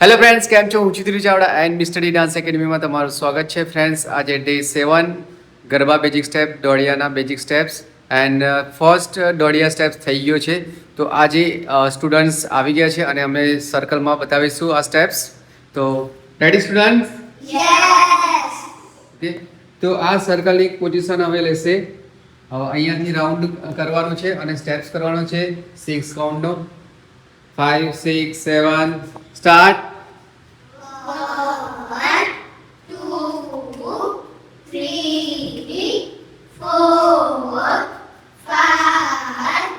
Hello friends, કેમ છો? હું ચિત્રી ચાવડા એન્ડ મિસ્ટડી ડાન્સ એકેડમીમાં તમારું સ્વાગત છે. ફ્રેન્ડ્સ, આજે ડે 7 ગરબા બેઝિક સ્ટેપ, દોડિયાના basic steps and first dodiya steps થઈ ગયો છે. તો આજે સ્ટુડન્ટ્સ આવી ગયા છે અને અમે સર્કલમાં બતાવીશું આ સ્ટેપ્સ. તો રેડી સ્ટુડન્ટ્સ? યસ. ઓકે, તો આ સર્કલની પોઝિશન હવે લેશે. અહીંયાથી રાઉન્ડ કરવાનું છે અને સ્ટેપ્સ કરવાનો છે 6 કાઉન્ટનો. 5, 6, 7, start. 1, 2, 3, 4, 5,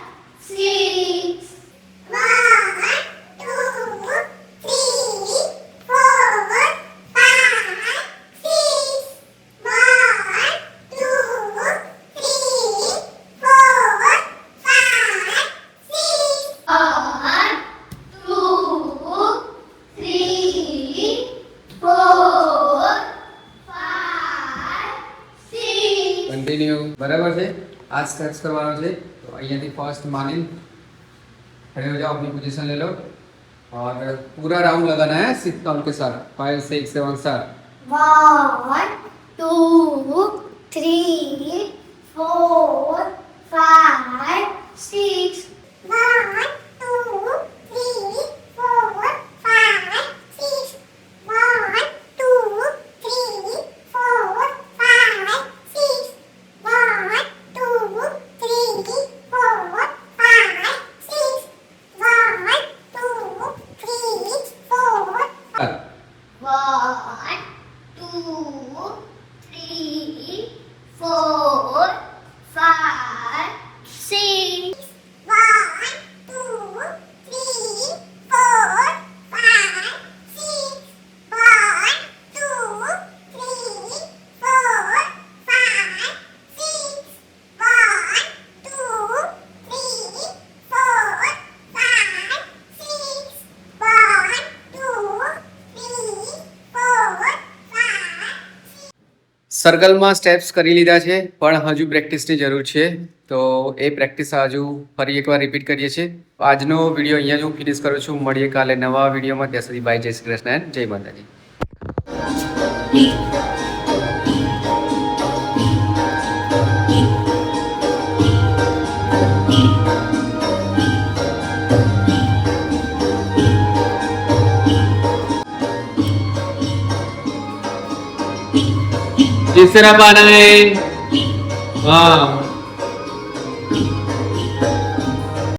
6. 1, 2, 3, 4, 5, 6. 1, 2, 3, 4, 5, 6. 1, 2, 3, 4, 5, 6. કન્ટિન્યુ. બરાબર છે. આ સ્ટેપ્સ કરવાનો છે. તો અહીંયાથી ફર્સ્ટ मानिन खड़े हो जाओ, अपनी पोजीशन ले लो और पूरा राउंड लगाना है 6 काउंट के साथ. 5, 6, 7, start. 1, 2, 3, 4, 5, 6. 1, 2, 3, 4, 5, 6. 1, 2, 3, 4, 5, 6. 1, 2, 3, 4, 5, 6. 1, 2, 3, 4. Start. 1, 2, 3, 4, 5, 6. 1, 2, 3, 4, 5, 6. 1, 2, 3, 4, 5, 6. 1, 2, 3, 4, 5, 6. 1, 2, 3, 4, 5. સર્કલમાં સ્ટેપ્સ કરી લીધા છે, પણ હજુ પ્રેક્ટિસની જરૂર છે. તો એ પ્રેક્ટિસ હજુ ફરી એકવાર રિપીટ કરીએ છીએ. આજનો વિડીયો અહીંયા જ હું ફિનિશ કરું છું. મળીએ કાલે નવા વિડીયોમાં. ત્યાં સુધી બાય, જય શ્રી કૃષ્ણ એન્ડ જય માતાજી. जिस तरह पाना है, हाँ